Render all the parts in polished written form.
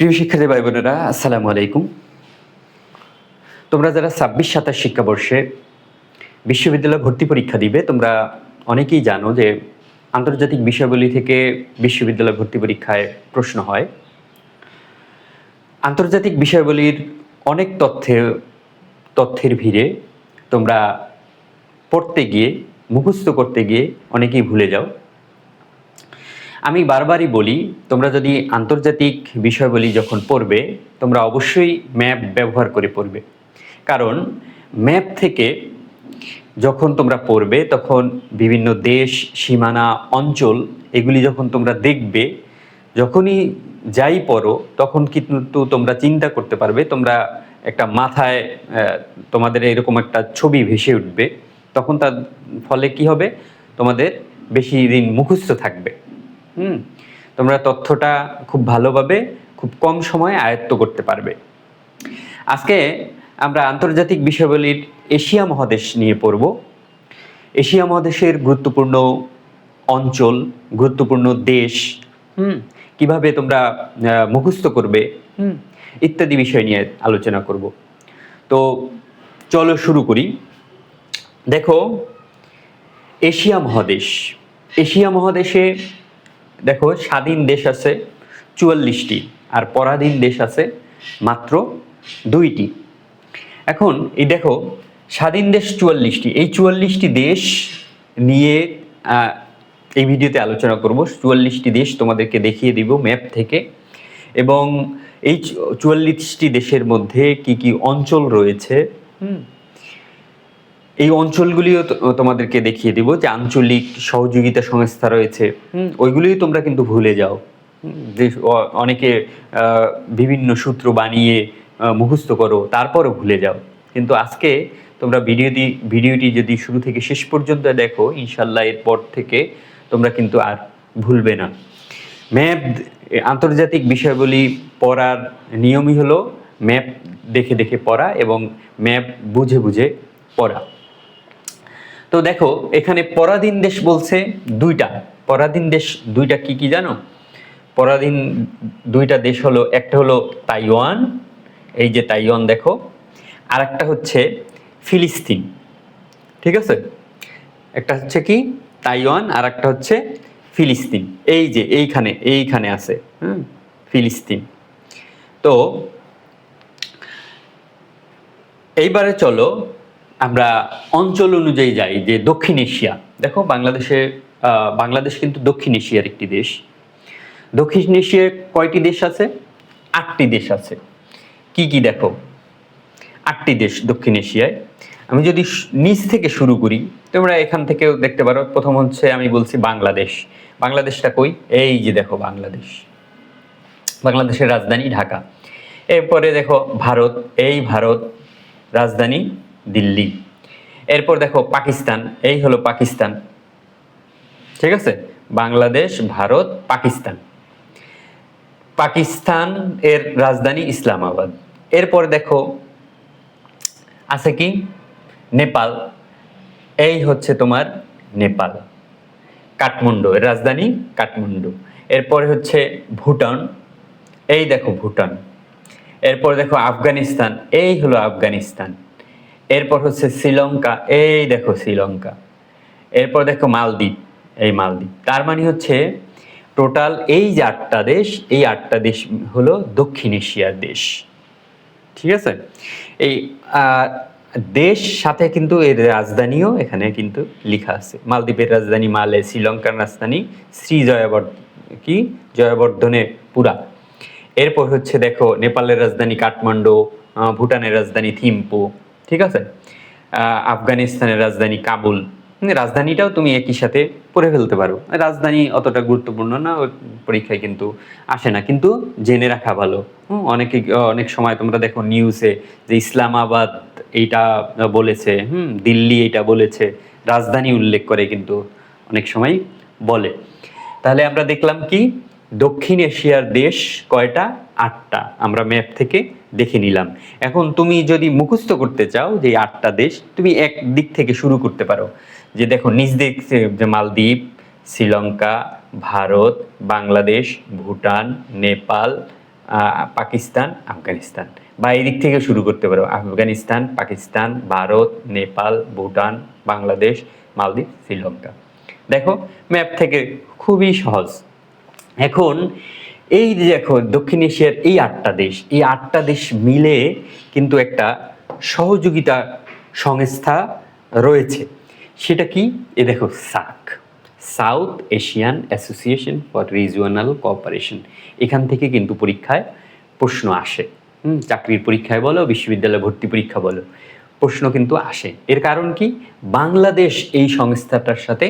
প্রিয় শিক্ষার্থী ভাই বোনেরা, আসসালামু আলাইকুম। তোমরা যারা ২৬-২৭ শিক্ষাবর্ষে বিশ্ববিদ্যালয় ভর্তি পরীক্ষা দিবে, তোমরা অনেকেই জানো যে আন্তর্জাতিক বিষয়াবলী থেকে বিশ্ববিদ্যালয় ভর্তি পরীক্ষায় প্রশ্ন হয়। আন্তর্জাতিক বিষয়াবলীর অনেক তথ্যের ভিড়ে তোমরা পড়তে গিয়ে, মুখস্থ করতে গিয়ে অনেকেই ভুলে যাও। আমি বারবারই বলি, তোমরা যদি আন্তর্জাতিক বিষয়াবলী যখন পড়বে, তোমরা অবশ্যই ম্যাপ ব্যবহার করে পড়বে। কারণ ম্যাপ থেকে যখন তোমরা পড়বে, তখন বিভিন্ন দেশ, সীমানা, অঞ্চল এগুলি যখন তোমরা দেখবে, যখনই যাই পড়ো, তখন কিন্তু তোমরা চিন্তা করতে পারবে, তোমরা একটা মাথায় তোমাদের এরকম একটা ছবি ভেসে উঠবে। তখন তার ফলে কি হবে? তোমাদের বেশি দিন মুখস্থ থাকবে। তোমরা তথ্যটা খুব ভালোভাবে, খুব কম সময়ে আয়ত্ত করতে পারবে। আজকে আমরা আন্তর্জাতিক বিষয়াবলীর এশিয়া মহাদেশ নিয়ে পড়ব। এশিয়া মহাদেশের গুরুত্বপূর্ণ অঞ্চল, গুরুত্বপূর্ণ দেশ, কিভাবে তোমরা মুখস্থ করবে, ইত্যাদি বিষয় নিয়ে আলোচনা করব। তো চলো শুরু করি। দেখো, এশিয়া মহাদেশ। এশিয়া মহাদেশে দেখো, স্বাধীন দেশ আছে ৪৪টি, আর পরাধীন দেশ আছে মাত্র ২টি। এখন এই দেখো, স্বাধীন দেশ ৪৪টি, এই ৪৪টি দেশ নিয়ে এই ভিডিওতে আলোচনা করব। ৪৪টি দেশ তোমাদেরকে দেখিয়ে দিব ম্যাপ থেকে, এবং এই ৪৪টি দেশের মধ্যে কি কি অঞ্চল রয়েছে, এই অঞ্চলগুলিও তোমাদেরকে দেখিয়ে দিব। যে আঞ্চলিক সহযোগিতা সংস্থা রয়েছে, ওইগুলিও তোমরা কিন্তু ভুলে যাও। যে অনেকে বিভিন্ন সূত্র বানিয়ে মুখস্থ করো, তারপরও ভুলে যাও। কিন্তু আজকে তোমরা ভিডিওটি যদি শুরু থেকে শেষ পর্যন্ত দেখো, ইনশাল্লাহ এরপর থেকে তোমরা কিন্তু আর ভুলবে না। ম্যাপ, আন্তর্জাতিক বিষয়গুলি পড়ার নিয়মই হলো ম্যাপ দেখে দেখে পড়া এবং ম্যাপ বুঝে বুঝে পড়া। তো দেখো, এখানে পরাধীন দেশ বলছে দুইটা। পরাধীন দেশ দুইটা কি কি জানো? পরাধীন দুইটা দেশ হলো, একটা হলো তাইওয়ান, এই যে তাইওয়ান দেখো, আর একটা হচ্ছে ফিলিস্তিন। ঠিক আছে, একটা হচ্ছে কি তাইওয়ান, আর একটা হচ্ছে ফিলিস্তিন। এই যে এইখানে আছে ফিলিস্তিন। তো এইবারে চলো আমরা অঞ্চল অনুযায়ী যাই। যে দক্ষিণ এশিয়া, দেখো বাংলাদেশ কিন্তু দক্ষিণ এশিয়ার একটি দেশ। দক্ষিণ এশিয়ায় কয়টি দেশ আছে? ৮টি দেশ আছে। কি কি দেখো, ৮টি দেশ দক্ষিণ এশিয়ায়। আমি যদি নিচ থেকে শুরু করি, তোমরা এখান থেকেও দেখতে পারো। প্রথম হচ্ছে আমি বলছি বাংলাদেশ। বাংলাদেশটা কই? এই যে দেখো বাংলাদেশ, বাংলাদেশের রাজধানী ঢাকা। এরপরে দেখো ভারত, এই ভারত, রাজধানী দিল্লি। এরপর দেখো পাকিস্তান, এই হলো পাকিস্তান। ঠিক আছে, বাংলাদেশ, ভারত, পাকিস্তান। পাকিস্তান এর রাজধানী ইসলামাবাদ। এরপর দেখো আছে কি নেপাল, এই হচ্ছে তোমার নেপাল, কাঠমান্ডু এর রাজধানী কাঠমান্ডু। এরপরে হচ্ছে ভুটান, এই দেখো ভুটান। এরপর দেখো আফগানিস্তান, এই হলো আফগানিস্তান। এরপর হচ্ছে শ্রীলঙ্কা, এই দেখো শ্রীলঙ্কা। এরপর দেখো মালদ্বীপ, এই মালদ্বীপ। তার মানে হচ্ছে টোটাল এই যে ৮টা দেশ, এই ৮টা দেশ হলো দক্ষিণ এশিয়ার দেশ। ঠিক আছে, এই দেশ সাথে কিন্তু এর রাজধানীও এখানে কিন্তু লেখা আছে। মালদ্বীপের রাজধানী মালে, শ্রীলঙ্কার রাজধানী জয়বর্ধনেপুরা। এরপর হচ্ছে দেখো নেপালের রাজধানী কাঠমান্ডু, ভুটানের রাজধানী থিম্পু। ঠিক আছে, আফগানিস্তানের রাজধানী কাবুল। রাজধানীটাও তুমি একই সাথে পড়ে ফেলতে পারো। রাজধানী অতটা গুরুত্বপূর্ণ না, পরীক্ষায় কিন্তু আসে না, কিন্তু জেনে রাখা ভালো। অনেক সময় তোমরা দেখো নিউজে যে ইসলামাবাদ এইটা বলেছে, দিল্লি এইটা বলেছে, রাজধানী উল্লেখ করে কিন্তু অনেক সময় বলে। তাহলে আমরা দেখলাম কি দক্ষিণ এশিয়ার দেশ কয়টা? ৮টা। আমরা ম্যাপ থেকে দেখে নিলাম। এখন তুমি যদি মুখস্থ করতে চাও যে ৮টা দেশ, তুমি এক দিক থেকে শুরু করতে পারো। যে দেখো নিজ দিক, যে মালদ্বীপ, শ্রীলঙ্কা, ভারত, বাংলাদেশ, ভুটান, নেপাল, পাকিস্তান, আফগানিস্তান, বা এই দিক থেকে শুরু করতে পারো, আফগানিস্তান, পাকিস্তান, ভারত, নেপাল, ভুটান, বাংলাদেশ, মালদ্বীপ, শ্রীলঙ্কা। দেখো ম্যাপ থেকে খুবই সহজ। এখন এই যে দেখো দক্ষিণ এশিয়ার এই 8টা দেশ, এই 8টা দেশ মিলে কিন্তু একটা সহযোগিতা সংস্থা রয়েছে। সেটা কি? এ দেখো SAARC, south Asian association for regional cooperation. এখান থেকে কিন্তু পরীক্ষায় প্রশ্ন আসে। চাকরির পরীক্ষায় বলো, বিশ্ববিদ্যালয় ভর্তি পরীক্ষা বলো, প্রশ্ন কিন্তু আসে। এর কারণ কি? বাংলাদেশ এই সংস্থাটার সাথে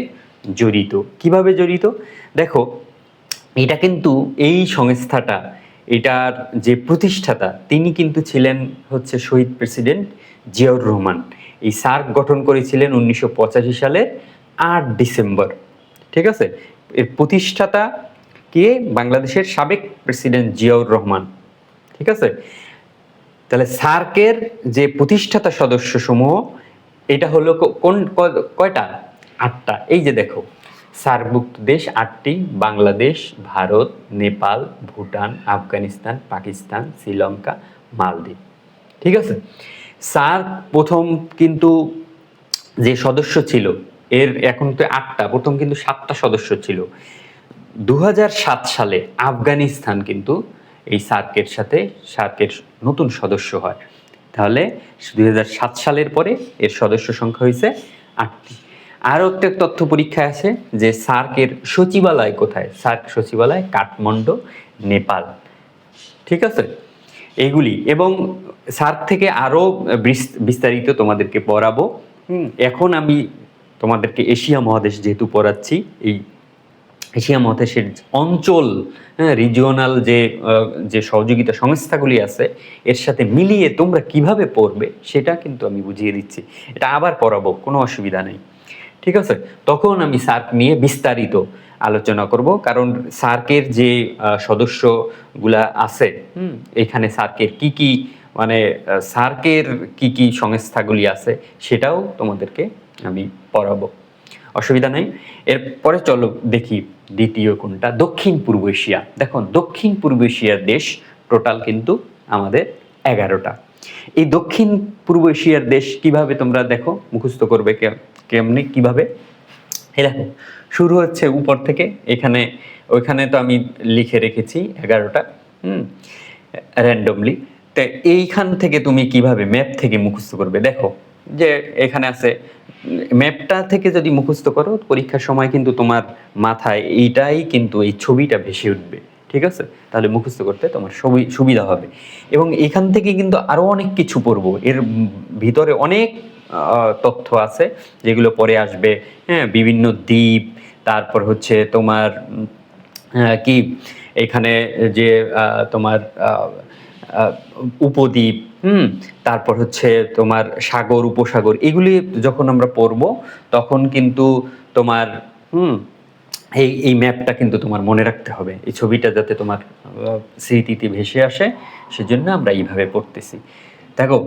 জড়িত। কিভাবে জড়িত? দেখো এটা কিন্তু এই সংস্থাটা, এটার যে প্রতিষ্ঠাতা তিনি কিন্তু ছিলেন হচ্ছে শহীদ প্রেসিডেন্ট জিয়াউর রহমান। এই সার্ক গঠন করেছিলেন 1985 সালের 8 ডিসেম্বর। ঠিক আছে? এর প্রতিষ্ঠাতা কে? বাংলাদেশের সাবেক প্রেসিডেন্ট জিয়াউর রহমান। ঠিক আছে? তাহলে সার্কের যে প্রতিষ্ঠাতা সদস্য সমূহ, এটা হলো কোন কয়টা? 8টা। এই যে দেখো সার্কভুক্ত দেশ 8টি: বাংলাদেশ, ভারত, নেপাল, ভুটান, আফগানিস্তান, পাকিস্তান, শ্রীলঙ্কা, মালদ্বীপ। ঠিক আছে? সার্ক প্রথম কিন্তু যে সদস্য ছিল, এর এখন তো 8টা, প্রথম কিন্তু 7টা সদস্য ছিল। 2007 সালে আফগানিস্তান কিন্তু এই সার্কের নতুন সদস্য হয়। তাহলে 2007 সালের পরে এর সদস্য সংখ্যা হয়েছে 8টি। আরও একটা তথ্য পরীক্ষায় আছে যে সার্কের সচিবালয় কোথায়? সার্ক সচিবালয় কাঠমান্ডু, নেপাল। ঠিক আছে? এইগুলি, এবং সার্ক থেকে আরও বিস্তারিত তোমাদেরকে পড়াবো। এখন আমি তোমাদেরকে এশিয়া মহাদেশ যেহেতু পড়াচ্ছি, এই এশিয়া মহাদেশের অঞ্চল, রিজিওনাল যে সহযোগিতা সংস্থাগুলি আছে এর সাথে মিলিয়ে তোমরা কিভাবে পড়বে সেটা কিন্তু আমি বুঝিয়ে দিচ্ছি। এটা আবার পড়াবো, কোনো অসুবিধা নেই। ঠিক আছে? তখন আমি সার্ক নিয়ে বিস্তারিত আলোচনা করব, কারণ সার্কের যে সদস্যগুলা আছে, এখানে সার্কের কি কি, মানে সার্কের কি কি সংস্থাগুলি আছে সেটাও তোমাদেরকে আমি পড়াবো, অসুবিধা নেই। এরপরে চলো দেখি দ্বিতীয় কোনটা, দক্ষিণ পূর্ব এশিয়া। দেখো দক্ষিণ পূর্ব এশিয়ার দেশ টোটাল কিন্তু আমাদের 11টা। এই দক্ষিণ পূর্ব এশিয়ার দেশ কিভাবে তোমরা দেখো মুখস্থ করবে কেমনি কিভাবে? এই দেখো শুরু হচ্ছে উপর থেকে, ওইখানে তো আমি লিখে রেখেছি 11টা র্যান্ডমলি। তো এইখান থেকে তুমি কিভাবে ম্যাপ থেকে মুখস্থ করবে? দেখো যে এখানে আছে, ম্যাপটা থেকে যদি মুখস্থ করো পরীক্ষার সময় কিন্তু তোমার মাথায় এইটাই কিন্তু এই ছবিটা ভেসে উঠবে। ঠিক আছে? তাহলে মুখস্থ করতে তোমার সুবিধা হবে। এবং এখান থেকে কিন্তু আরও অনেক কিছু পড়বো, এর ভিতরে অনেক তথ্য আছে যেগুলো পরে আসবে। হ্যাঁ, বিভিন্ন দ্বীপ, তারপর হচ্ছে তোমার কি এখানে যে তোমার উপদ্বীপ, তারপর হচ্ছে তোমার সাগর, উপসাগর, এগুলি যখন আমরা পড়ব তখন কিন্তু তোমার এই ম্যাপটা কিন্তু তোমার মনে রাখতে হবে, এই ছবিটা যাতে তোমার স্মৃতিতে ভেসে আসে, সেজন্য আমরা এইভাবে পড়তেছি। দেখো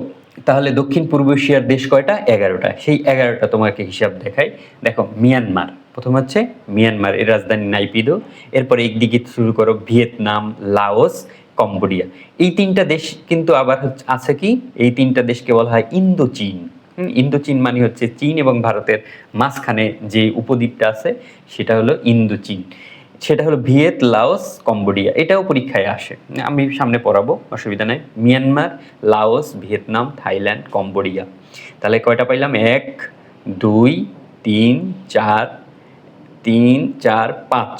তাহলে দক্ষিণ পূর্ব এশিয়ার দেশ কয়টা? 11টা। সেই 11টা তোমাকে হিসাব দেখাই। দেখো মিয়ানমার, প্রথম হচ্ছে মিয়ানমার, এর রাজধানী নাইপিদো। এরপরে একদিকে শুরু করো ভিয়েতনাম, লাওস, কম্বোডিয়া। এই 3টা দেশ কিন্তু আবার আছে কি, এই 3টা দেশকে বলা হয় ইন্দোচীন। ইন্দোচীন মানে হচ্ছে চীন এবং ভারতের মাঝখানে যে উপদ্বীপটা আছে সেটা হলো ইন্দোচীন। সেটা হলো ভিয়েত, লাওস, কম্বোডিয়া। এটাও পরীক্ষায় আসে, আমি সামনে পড়াবো, অসুবিধা নেই। Myanmar, Laos, Vietnam, Thailand, Cambodia. তাহলে কয়টা পাইলাম? 1 2 3 4 3 4 5,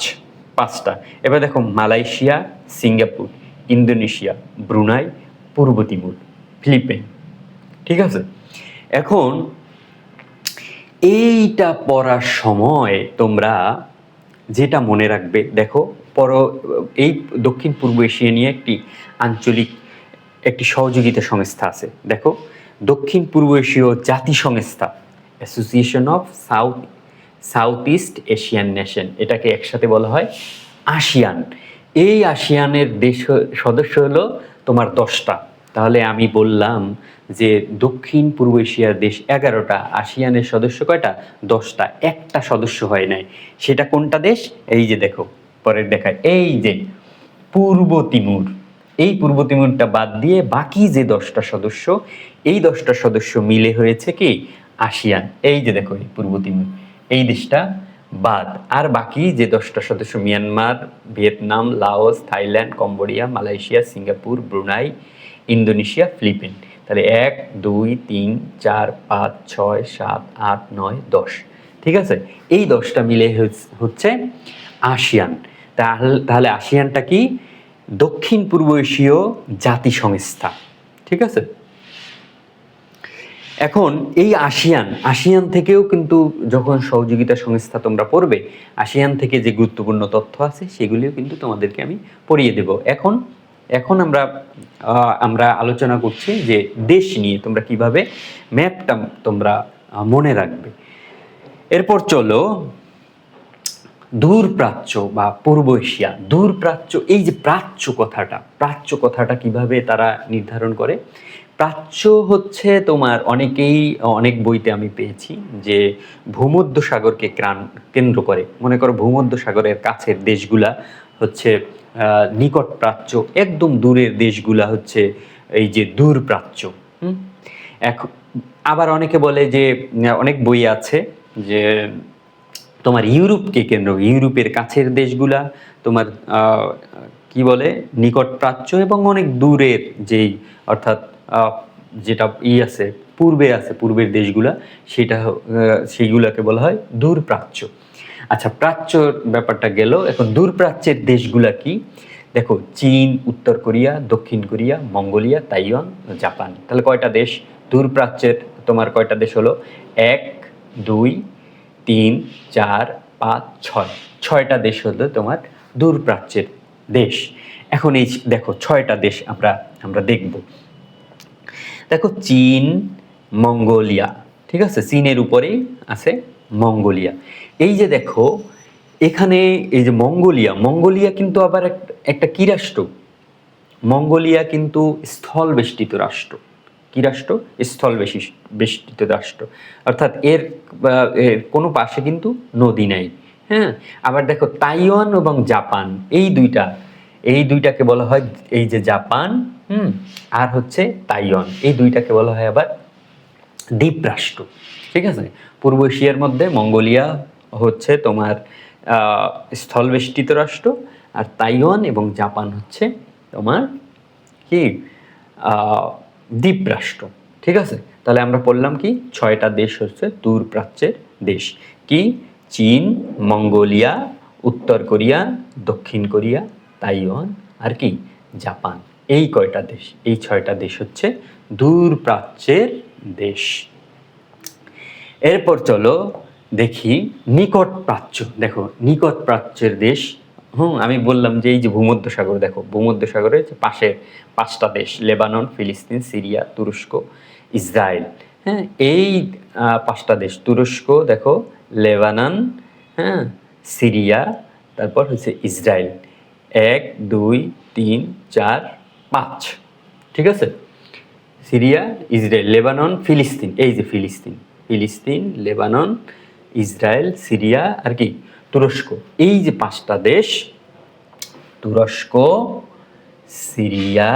5টা। এবার দেখো মালয়েশিয়া, সিঙ্গাপুর, ইন্দোনেশিয়া, ব্রুনাই, পূর্ব তিমুর, ফিলিপাইন। ঠিক আছে? এখন এইটা পড়ার সময় তোমরা যেটা মনে রাখবে, দেখো এই দক্ষিণ পূর্ব এশিয়া নিয়ে আঞ্চলিক একটি সহযোগিতা সংস্থা আছে। দেখো দক্ষিণ পূর্ব এশীয় জাতি সংস্থা, association of south east Asian nation, এটাকে একসাথে বলা হয় আসিয়ান। এই আসিয়ানের সদস্য হলো তোমার 10টা। তাহলে আমি বললাম যে দক্ষিণ পূর্ব এশিয়ার দেশ 11টা, আসিয়ানের সদস্য কয়টা? 10টা। একটা সদস্য হয় নাই, সেটা কোনটা দেশ? এই যে দেখো পরের দেখায়, এই যে পূর্ব তিমুর। এই পূর্ব তিমুরটা বাদ দিয়ে বাকি যে 10টা সদস্য, এই 10টা সদস্য মিলে হয়েছে কি আসিয়ান। এই যে দেখো এই পূর্ব তিমুর, এই দেশটা বাদ, আর বাকি যে 10টা সদস্য Myanmar, Vietnam, Laos, Thailand, Cambodia, Malaysia, Singapore, Brunei, Indonesia, Philippines. তাহলে 1 2 3 4 5 6 7 8 9 10, ঠিক আছে? এই 10টা মিলে হচ্ছে আসিয়ান। তাহলে আসিয়ানটা কি? দক্ষিণ পূর্ব এশীয় জাতি সংস্থা, ঠিক আছে? এখন এই আসিয়ান থেকেও কিন্তু যখন সহযোগিতা সংস্থা তোমরা পড়বে, আসিয়ান থেকে যে গুরুত্বপূর্ণ তথ্য আছে সেগুলিও কিন্তু তোমাদেরকে আমি পড়িয়ে দেব। এখন আমরা আলোচনা করছি যে দেশ নিয়ে তোমরা কিভাবে ম্যাপটা তোমরা মনে রাখবে। এরপর চলো দূরপ্রাচ্য বা পূর্ব এশিয়া। দূরপ্রাচ্য, এই যে প্রাচ্য কথাটা কিভাবে তারা নির্ধারণ করে? প্রাচ্য হচ্ছে তোমার অনেক বইতে আমি পেয়েছি যে ভূমধ্যসাগরকে কেন্দ্র করে, মনে করো ভূমধ্যসাগরের কাছের দেশগুলা হচ্ছে নিকট প্রাচ্য, একদম দূরের দেশগুলা হচ্ছে এই যে দূরপ্রাচ্য। এখন আবার অনেকে বলে যে অনেক বই আছে যে তোমার ইউরোপকে কেন্দ্র, ইউরোপের কাছের দেশগুলা তোমার কি বলে নিকট প্রাচ্য, এবং অনেক দূরের যেই অর্থাৎ যেটা আছে পূর্বের দেশগুলা সেইগুলাকে বলা হয় দূর প্রাচ্য। আচ্ছা, প্রাচ্যর ব্যাপারটা গেল, এখন দূর প্রাচ্যের দেশগুলা কি? দেখো, চীন, উত্তর কোরিয়া, দক্ষিণ কোরিয়া, মঙ্গোলিয়া, তাইওয়ান, জাপান। তাহলে কয়টা দেশ দূর প্রাচ্যের? তোমার কয়টা দেশ হলো? 1 2 3 4 5 6, 6টা দেশ হলো তোমার দূরপ্রাচ্যের দেশ। এখন এই দেখো 6টা দেশ আমরা দেখব। দেখো, চীন, মঙ্গোলিয়া, ঠিক আছে? চীনের উপরেই আছে মঙ্গোলিয়া। এই যে দেখো এখানে এই যে মঙ্গোলিয়া কিন্তু আবার একটা কি রাষ্ট্র? মঙ্গোলিয়া কিন্তু স্থল বেষ্টিত রাষ্ট্র। কি রাষ্ট্র? স্থল বেষ্টিত রাষ্ট্র, অর্থাৎ এর কোনো পাশে কিন্তু নদী নাই। হ্যাঁ, আবার দেখো তাইওয়ান এবং জাপান, এই দুইটাকে বলা হয়, এই যে জাপান আর হচ্ছে তাইওয়ান, এই দুইটাকে বলা হয় আবার দ্বীপ রাষ্ট্র, ঠিক আছে? পূর্ব এশিয়ার মধ্যে মঙ্গোলিয়া হচ্ছে তোমার স্থলবেষ্টিত রাষ্ট্র, আর তাইওয়ান এবং জাপান হচ্ছে তোমার কি দ্বীপ রাষ্ট্র, ঠিক আছে? তাহলে আমরা বললাম কি 6টা দেশ হচ্ছে দূরপ্রাচ্যের দেশ। কি? চীন, মঙ্গোলিয়া, উত্তর কোরিয়া, দক্ষিণ কোরিয়া, তাইওয়ান আর কি জাপান। এই কয়টা দেশ, এই 6টা দেশ হচ্ছে দূরপ্রাচ্যের দেশ। এরপর চলো দেখি নিকট প্রাচ্য। দেখো নিকট প্রাচ্যের দেশ, আমি বললাম যে এই যে ভূমধ্যসাগর, দেখো ভূমধ্যসাগরের পাশের 5টা দেশ, লেবানন, ফিলিস্তিন, সিরিয়া, তুরস্ক, ইসরায়েল। হ্যাঁ, এই 5টা দেশ, তুরস্ক, দেখো লেবানন, হ্যাঁ, সিরিয়া, তারপর হচ্ছে ইসরায়েল। 1 2 3 4 5, ঠিক আছে? সিরিয়া, ইসরায়েল, লেবানন, ফিলিস্তিন। এই যে ফিলিস্তিন, লেবানন, ইসরায়েল, সিরিয়া আর কি তুরস্ক। এই যে 5টা দেশ, তুরস্ক, সিরিয়া,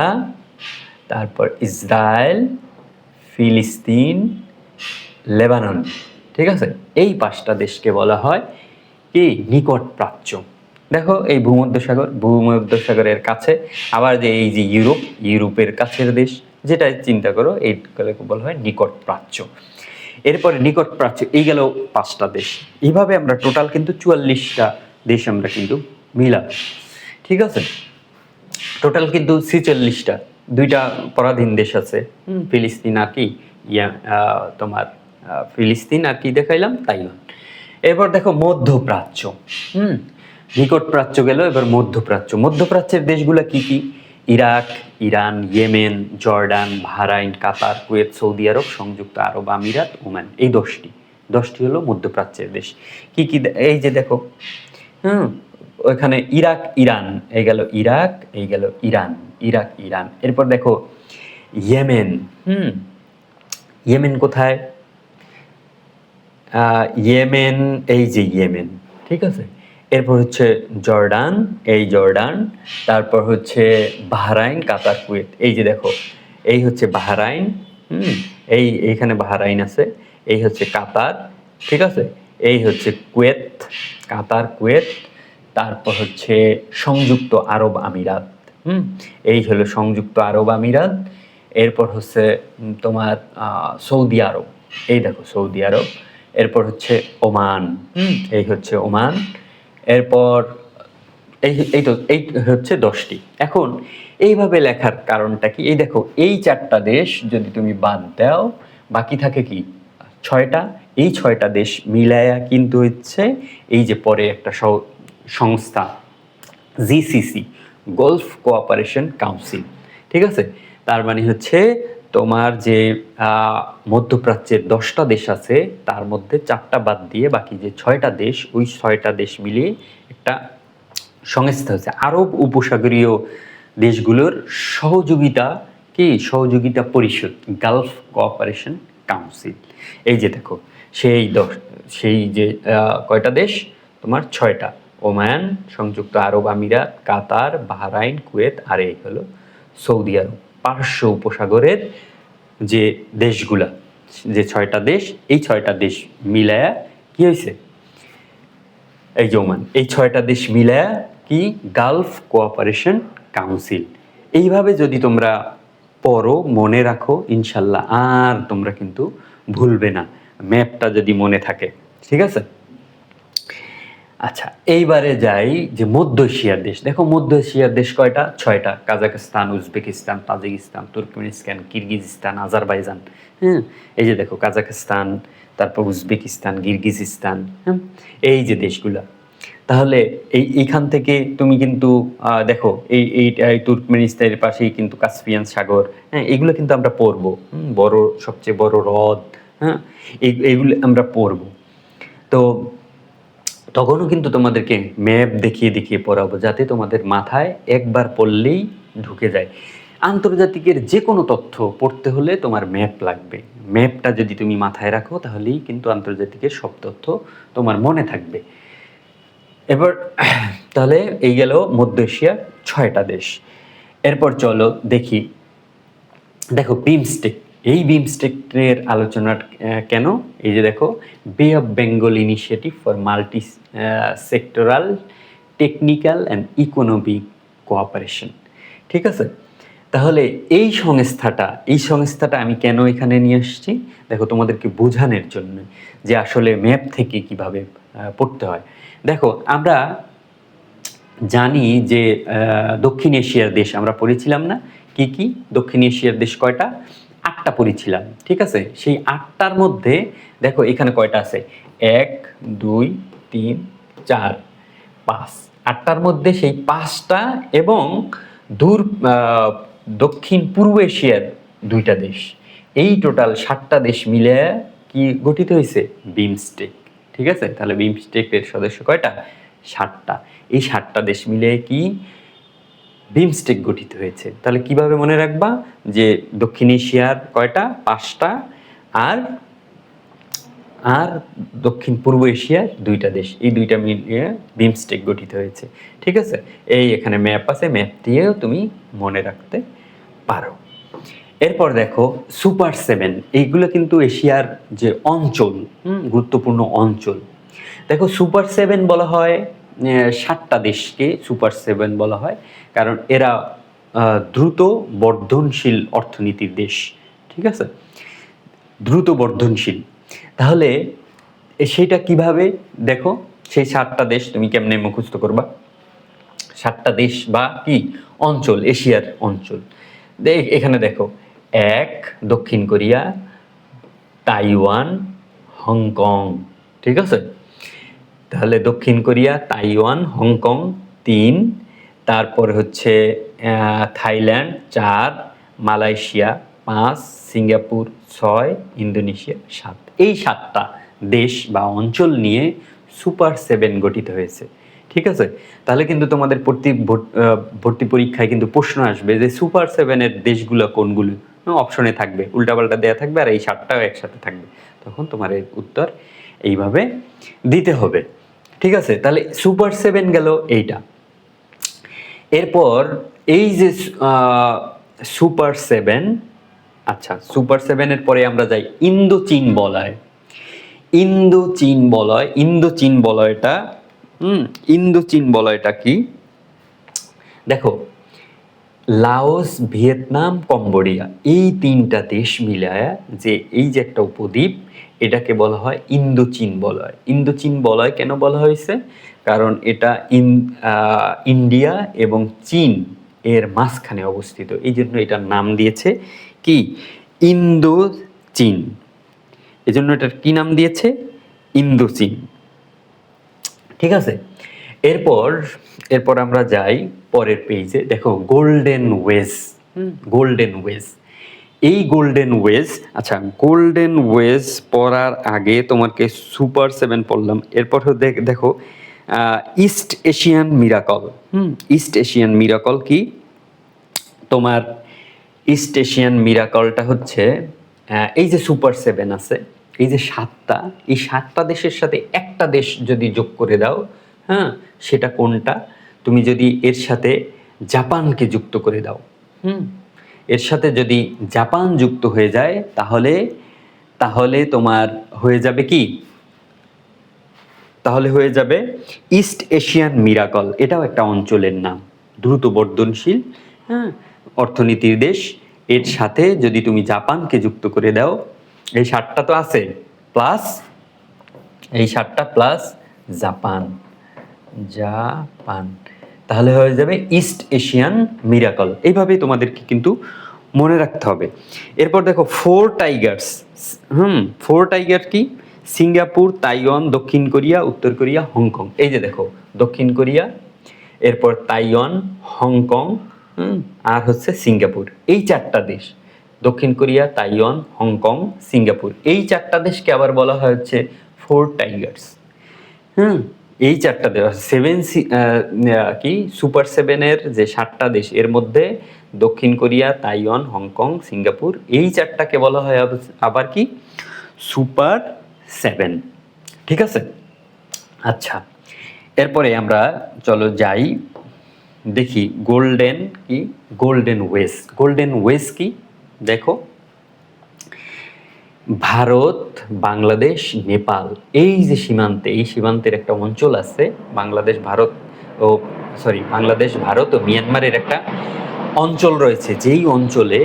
তারপর ইসরায়েল, ফিলিস্তিন, লেবানন, ঠিক আছে? এই 5টা দেশকে বলা হয় কি নিকট প্রাচ্য। দেখো এই ভূমধ্যসাগরের কাছে, আবার যে এই যে ইউরোপের কাছের দেশ, যেটা চিন্তা করো এইগুলোকে বলা হয় নিকট প্রাচ্য। এরপরে নিকট প্রাচ্য, এই গেল 5টা দেশ। এইভাবে আমরা টোটাল কিন্তু 44টা দেশ আমরা কিন্তু মিলাম, ঠিক আছে? টোটাল কিন্তু 46টা, 2টা পরাধীন দেশ আছে, ফিলিস্তিন আর কি তোমার ফিলিস্তিন আর কি দেখাইলাম তাইওয়ান। এরপর দেখো মধ্যপ্রাচ্য। নিকট প্রাচ্য গেল, এবার মধ্যপ্রাচ্যের দেশগুলো কি কি? Iraq, Iran, Yemen, Jordan, Bahrain, Qatar, Kuwait, Saudi Arab, সংযুক্ত আরব আমিরাত, ওমান। এই 10টি হলো মধ্যপ্রাচ্যের দেশ। কি কি? এই যে দেখো, ওইখানে ইরাক, ইরান, এই গেল ইরাক, এই গেল ইরান, ইরাক, ইরান। এরপর দেখো ইয়েমেন। ইয়েমেন কোথায়? ইয়েমেন, এই যে ইয়েমেন, ঠিক আছে? এরপর হচ্ছে জর্ডান, এই জর্ডান, তারপর হচ্ছে বাহরাইন, কাতার, কুয়েত। এই যে দেখো, এই হচ্ছে বাহরাইন, এইখানে বাহরাইন আছে, এই হচ্ছে কাতার, ঠিক আছে, এই হচ্ছে কুয়েত, কাতার, কুয়েত, তারপর হচ্ছে সংযুক্ত আরব আমিরাত, এই হলো সংযুক্ত আরব আমিরাত। এরপর হচ্ছে তোমার সৌদি আরব, এই দেখো সৌদি আরব। এরপর হচ্ছে ওমান, এই হচ্ছে ওমান। এরপর এই হচ্ছে 10টি। এখন এইভাবে লেখার কারণটা কি? এই দেখো, এই 4টা দেশ যদি তুমি বাদ দাও, বাকি থাকে কি 6টা। এই 6টা দেশ মিলায়া কিন্তু হচ্ছে এই যে পরে একটা সংস্থা জিসিসি, গলফ কোঅপারেশন কাউন্সিল, ঠিক আছে। তার মানে হচ্ছে তোমার যে মধ্যপ্রাচ্যের 10টা দেশ আছে, তার মধ্যে 4টা বাদ দিয়ে বাকি যে 6টা দেশ, ওই 6টা দেশ মিলিয়ে একটা সংস্থা হচ্ছে আরব উপসাগরীয় দেশগুলোর সহযোগিতা পরিষদ, গালফ কোঅপারেশন কাউন্সিল। এই যে দেখো, সেই যে কয়টা দেশ তোমার 6টা, ওমান, সংযুক্ত আরব আমিরাত, কাতার, বাহরাইন, কুয়েত, আর এই হলো সৌদি আরব। পারস্য উপসাগরের যে দেশগুলা, যে 6টা দেশ, এই 6টা দেশ মিলায়া কি হয়েছে, এই যে ওমান, এই 6টা দেশ মিলায়া কি গালফ কোঅপারেশন কাউন্সিল। এইভাবে যদি তোমরা পড়ো, মনে রাখো, ইনশাল্লাহ আর তোমরা কিন্তু ভুলবে না, ম্যাপটা যদি মনে থাকে, ঠিক আছে। আচ্ছা, এইবারে যাই যে মধ্য এশিয়ার দেশ। দেখো, মধ্য এশিয়ার দেশ কয়টা? 6টা। Kazakhstan, Uzbekistan, Tajikistan, Turkmenistan, Kyrgyzstan, Azerbaijan. এই যে দেখো, কাজাখস্তান, তারপর উজবেকিস্তান, কিরগিজস্তান, এই যে দেশগুলা। তাহলে এইখান থেকে তুমি কিন্তু দেখো, এই তুর্কমেনিস্তানের পাশেই কিন্তু কাস্পিয়ান সাগর, এগুলো কিন্তু আমরা পড়বো, সবচেয়ে বড় হ্রদ, এইগুলো আমরা পড়বো। তো তখনও কিন্তু তোমাদেরকে ম্যাপ দেখিয়ে দেখিয়ে পড়াবো, যাতে তোমাদের মাথায় একবার পড়লেই ঢুকে যায়। আন্তর্জাতিকের যে কোনো তথ্য পড়তে হলে তোমার ম্যাপ লাগবে। ম্যাপটা যদি তুমি মাথায় রাখো, তাহলেই কিন্তু আন্তর্জাতিকের সব তথ্য তোমার মনে থাকবে। এবার তাহলে এই গেল মধ্য এশিয়ার 6টা দেশ। এরপর চলো দেখি, দেখো বিমস্টেক। এই বিমস্টেকের আলোচনা কেন? এই যে দেখো, বে of Bengal initiative for multi sectoral technical and economic cooperation, ঠিক আছে। তাহলে এই সংস্থাটা আমি কেন এখানে নিয়ে আসছি? দেখো, তোমাদেরকে বোঝানোর জন্য যে আসলে ম্যাপ থেকে কিভাবে পড়তে হয়। দেখো, আমরা জানি যে দক্ষিণ এশিয়ার দেশ আমরা পড়েছিলাম না? কি কি দক্ষিণ এশিয়ার দেশ কয়টা? 8টা পড়েছিলাম, ঠিক আছে। সেই 8টার মধ্যে দেখো এখানে কয়টা আছে? 1, 2, 3, 4, 5। 8টার মধ্যে সেই 5টা এবং দক্ষিণ পূর্ব এশিয়ার 2টা দেশ, এই টোটাল 7টা দেশ মিলে কি গঠিত হয়েছে? বিমস্টেক, ঠিক আছে। তাহলে বিমস্টেকের সদস্য কয়টা? 7টা। এই 7টা দেশ মিলে কি বিমস্টেক গঠিত হয়েছে। তাহলে কিভাবে মনে রাখবা যে দক্ষিণ এশিয়ার কয়টা? 5টা, আর আর দক্ষিণ পূর্ব এশিয়ার 2টা দেশ, এই 2টা মিলিয়ে বিমস্টেক গঠিত হয়েছে, ঠিক আছে। এই এখানে ম্যাপ আছে, ম্যাপ দিয়েও তুমি মনে রাখতে পারো। এরপর দেখো সুপার 7, এইগুলো কিন্তু এশিয়ার যে অঞ্চল, গুরুত্বপূর্ণ অঞ্চল। দেখো, সুপার 7 বলা হয় 7টা দেশকে সুপার 7 বলা হয়, কারণ এরা দ্রুত বর্ধনশীল অর্থনীতির দেশ, ঠিক আছে, দ্রুত বর্ধনশীল। তাহলে সেটা কিভাবে? দেখো, সেই 7টা দেশ তুমি কেমনে মুখস্থ করবা? 7টা দেশ বা কি অঞ্চল, এশিয়ার অঞ্চল। এখানে দেখো, 1 দক্ষিণ কোরিয়া, তাইওয়ান, হংকং, ঠিক আছে। তাহলে দক্ষিণ কোরিয়া, তাইওয়ান, হংকং 3, তারপর হচ্ছে থাইল্যান্ড 4, মালয়েশিয়া 5, সিঙ্গাপুর 6, ইন্দোনেশিয়া 7। এই 7টা দেশ বা অঞ্চল নিয়ে সুপার 7 গঠিত হয়েছে, ঠিক আছে। তাহলে কিন্তু তোমাদের ভর্তি পরীক্ষায় কিন্তু প্রশ্ন আসবে যে সুপার 7-এর দেশগুলো কোনগুলো, অপশনে থাকবে, উল্টাপাল্টা দেওয়া থাকবে, আর এই 7টাও একসাথে থাকবে। তখন তোমার এর উত্তর এইভাবে দিতে হবে। ঠিক আছে, তাহলে সুপার 7 গেল এইটা। এরপর এই যে সুপার 7, আচ্ছা সুপার 7-এর পরে আমরা যাই ইন্দো-চীন বলয়। ইন্দো-চীন বলয়টা ইন্দো-চীন বলয়টা কি দেখো, লাওস, ভিয়েতনাম, কম্বোডিয়া, এই 3টা দেশ মিলায়া যে এই যে একটা উপদ্বীপ, এটাকে বলা হয় ইন্দো-চীন বলয়। ইন্দো-চীন বলয় কেন বলা হয়েছে? কারণ এটা ইন্ডিয়া এবং চীন এর মাঝখানে অবস্থিত, এই জন্য এটার নাম দিয়েছে কি ইন্দো-চীন। এই জন্য এটার কি নাম দিয়েছে? ইন্দো-চীন। ঠিক আছে, এরপর আমরা যাই পরের পেজে। দেখো গোল্ডেন ওয়েজ। গোল্ডেন ওয়েজ, এই গোল্ডেন ওয়েজ, আচ্ছা গোল্ডেন ওয়েজ পড়ার আগে তোমাকে সুপার 7 পড়লাম। এরপর দেখো east Asian miracle. East Asian miracle কি? তোমার ইস্ট এশিয়ান মিরাকলটা হচ্ছে এই যে সুপার 7 আছে, এই যে 7টা, এই 7টা দেশের সাথে একটা দেশ যদি যোগ করে দাও, হ্যাঁ, সেটা কোনটা? তুমি যদি এর সাথে জাপানকে যুক্ত করে দাও, এর সাথে যদি জাপান যুক্ত হয়ে যায়, তাহলে তোমার হয়ে যাবে কি? তাহলে হয়ে যাবে ইস্ট এশিয়ান মিরাকল। এটাও একটা অঞ্চলের নাম, দ্রুত বর্ধনশীল, হ্যাঁ, অর্থনীতির দেশ। এর সাথে যদি তুমি জাপানকে যুক্ত করে দাও, এই 7টা তো আছে, প্লাস এই 7টা প্লাস জাপান, তাহলে হয়ে যাবে ইস্ট এশিয়ান মিরাকল। এইভাবেই তোমাদেরকে কিন্তু মনে রাখতে হবে। এরপর দেখো 4 টাইগার্স। 4 টাইগার কি? সিঙ্গাপুর, তাইওয়ান, দক্ষিণ কোরিয়া, উত্তর কোরিয়া, হংকং। এই যে দেখো দক্ষিণ কোরিয়া, এরপর তাইওয়ান, হংকং, আর হচ্ছে সিঙ্গাপুর। এই 4টা দেশ, দক্ষিণ কোরিয়া, তাইওয়ান, হংকং, সিঙ্গাপুর, এই 4টা দেশকে আবার বলা হয় হচ্ছে 4 টাইগার্স। এই 4টা দেশ কি সুপার 7-এর যে 7টা দেশ, এর মধ্যে দক্ষিণ কোরিয়া, তাইওয়ান, হংকং, সিঙ্গাপুর, এই 4টাকে বলা হয় আবার কি সুপার 7। ঠিক আছে, আচ্ছা এরপরে আমরা চলো যাই দেখি গোল্ডেন কি, গোল্ডেন ওয়েজ। গোল্ডেন ওয়েজ কি দেখো, ভারত, বাংলাদেশ, নেপাল, এই যে সীমান্তে, এই সীমান্তের একটা অঞ্চল আছে, বাংলাদেশ ভারত ও মিয়ানমারের একটা অঞ্চল রয়েছে, যেই অঞ্চলে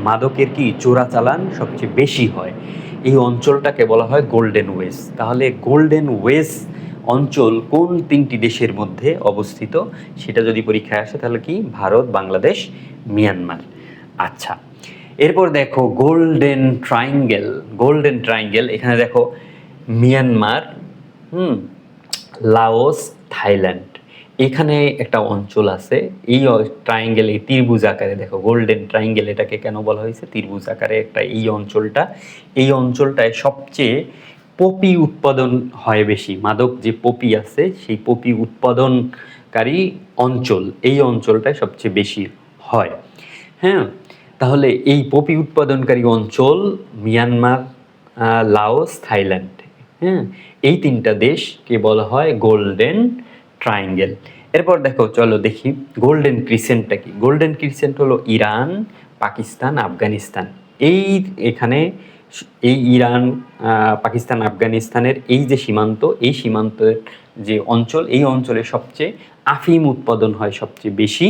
মাদকের কি চোরাচালান সবচেয়ে বেশি হয়। এই অঞ্চলটাকে বলা হয় গোল্ডেন ওয়েজ। তাহলে গোল্ডেন ওয়েজ অঞ্চল কোন 3টি দেশের মধ্যে অবস্থিত, সেটা যদি পরীক্ষায় আসে তাহলে কি ভারত, বাংলাদেশ, মিয়ানমার। আচ্ছা, এরপর দেখো গোল্ডেন ট্রায়াঙ্গেল। গোল্ডেন ট্রায়াঙ্গেল, এখানে দেখো মিয়ানমার, লাওস, থাইল্যান্ড, এখানে একটা অঞ্চল আছে। এই ট্রায়াঙ্গেল, এই ত্রিভুজ আকারে, দেখো গোল্ডেন ট্রায়াঙ্গেল এটাকে কেন বলা হয়েছে? ত্রিভুজ আকারে একটা এই অঞ্চলটায় সবচেয়ে পপি উৎপাদন হয় বেশি। মাদক যে পপি আছে, সেই পপি উৎপাদনকারী অঞ্চল, এই অঞ্চলটায় সবচেয়ে বেশি হয়। হ্যাঁ, তাহলে এই পপি উৎপাদনকারী অঞ্চল মিয়ানমার, লাওস, থাইল্যান্ড, হ্যাঁ, এই 3টা দেশকে বলা হয় গোল্ডেন ট্রায়াঙ্গেল। এরপর দেখো চলো দেখি গোল্ডেন ক্রিসেন্টটা কি। গোল্ডেন ক্রিসেন্ট হলো ইরান, পাকিস্তান, আফগানিস্তান। এখানে এই ইরান, পাকিস্তান, আফগানিস্তানের এই যে সীমান্ত, এই সীমান্তের যে অঞ্চল, এই অঞ্চলে সবচেয়ে আফিম উৎপাদন হয় সবচেয়ে বেশি।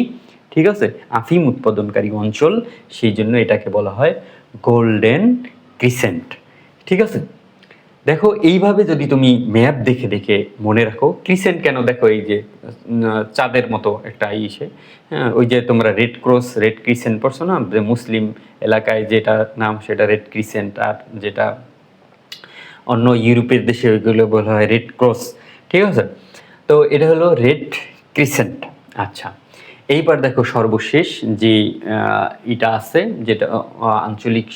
ঠিক আছে, আফিম উৎপাদনকারী অঞ্চল, সেই জন্য এটাকে বলা হয় গোল্ডেন ক্রিসেন্ট। ঠিক আছে, দেখো এইভাবে যদি তুমি ম্যাপ দেখে দেখে মনে রাখো, ক্রিসেন্ট কেন, দেখো এই যে চাঁদের মতো একটা ইসে, হ্যাঁ, ওই যে তোমরা রেড ক্রস, রেড ক্রিসেন্ট পড়ছো না, যে মুসলিম এলাকায় যেটা নাম সেটা রেড ক্রিসেন্ট, আর যেটা অন্য ইউরোপের দেশে ওইগুলো বলা হয় রেড ক্রস। ঠিক আছে, তো এটা হলো রেড ক্রিসেন্ট। আচ্ছা, এইবার দেখো সর্বশেষ যে এটা আছে, যেটা আঞ্চলিক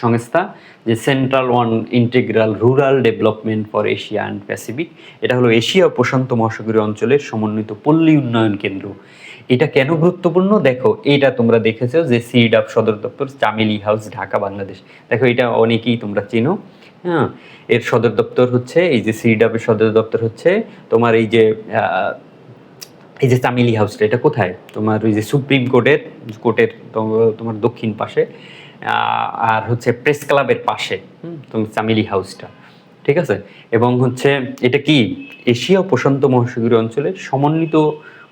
সংস্থা, যে central one integral rural development for Asia and Pacific. এটা হলো এশিয়া ও প্রশান্ত মহাসাগরীয় অঞ্চলের সমন্বিত পল্লী উন্নয়ন কেন্দ্র। এটা কেন গুরুত্বপূর্ণ দেখো, এটা তোমরা দেখেছো যে সিডাপ সদর দপ্তর, চামেলি হাউস, ঢাকা, বাংলাদেশ। দেখো এটা অনেকেই তোমরা চেনো, হ্যাঁ, এর সদর দপ্তর হচ্ছে এই যে সিডাবের সদর দপ্তর হচ্ছে তোমার এই যে চামেলি হাউসটা, এটা কোথায়? তোমার ওই যে সুপ্রিম কোর্টের তোমার দক্ষিণ পাশে, আর হচ্ছে প্রেস ক্লাবের পাশে, তোমার চামেলি হাউসটা, ঠিক আছে? এবং হচ্ছে এটা কি এশিয়া ও প্রশান্ত মহাসাগরীয় অঞ্চলের সমন্বিত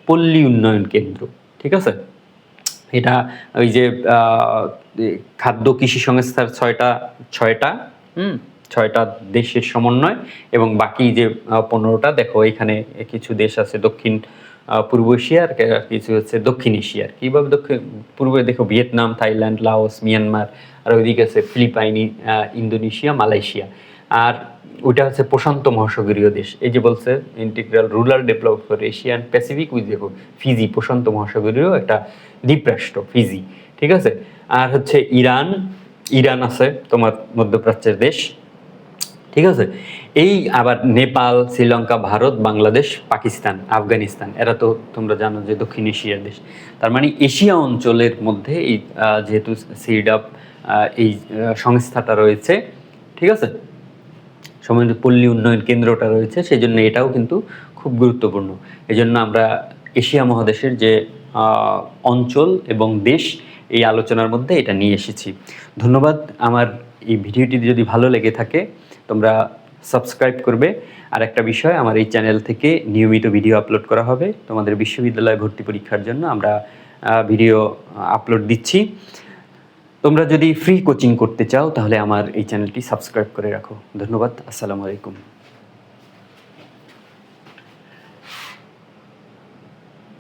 পল্লী উন্নয়ন কেন্দ্র, ঠিক আছে? এটা ওই যে খাদ্য কৃষি সংস্থার ছয়টা হুম ছয়টা দেশের সমন্বয়, এবং বাকি যে 15টা, দেখো এখানে কিছু দেশ আছে দক্ষিণ পূর্ব এশিয়ার, কিছু হচ্ছে দক্ষিণ এশিয়ার। কীভাবে দক্ষিণ পূর্বে দেখো ভিয়েতনাম, থাইল্যান্ড, লাওস, মিয়ানমার, আর ওইদিকে আছে ফিলিপাইনি, ইন্দোনেশিয়া, মালয়েশিয়া। আর ওইটা হচ্ছে প্রশান্ত মহাসাগরীয় দেশ। এই যে বলছে integral rural develop for Asian Pacific, with দেখো ফিজি, প্রশান্ত মহাসাগরীয় একটা দ্বীপরাষ্ট্র ফিজি, ঠিক আছে? আর হচ্ছে ইরান আছে তোমার মধ্যপ্রাচ্যের দেশ, ঠিক আছে? এই আবার নেপাল, শ্রীলঙ্কা, ভারত, বাংলাদেশ, পাকিস্তান, আফগানিস্তান, এরা তো তোমরা জানো যে দক্ষিণ এশিয়ার দেশ। তার মানে এশিয়া অঞ্চলের মধ্যে এই যেহেতু সিডাপ এই সংস্থাটা রয়েছে, ঠিক আছে, সমন্বিত পল্লী উন্নয়ন কেন্দ্রটা রয়েছে, সেই জন্য এটাও কিন্তু খুব গুরুত্বপূর্ণ। এই জন্য আমরা এশিয়া মহাদেশের যে অঞ্চল এবং দেশ, এই আলোচনার মধ্যে এটা নিয়ে এসেছি। ধন্যবাদ। আমার এই ভিডিওটি যদি ভালো লেগে থাকে তোমরা সাবস্ক্রাইব করবে। আর একটা বিষয়, আমার এই চ্যানেল থেকে নিয়মিত ভিডিও আপলোড করা হবে। তোমাদের বিশ্ববিদ্যালয় ভর্তি পরীক্ষার জন্য আমরা ভিডিও আপলোড দিচ্ছি। তোমরা যদি ফ্রি কোচিং করতে চাও তাহলে আমার এই চ্যানেলটি সাবস্ক্রাইব করে রাখো। ধন্যবাদ। আসসালামু আলাইকুম।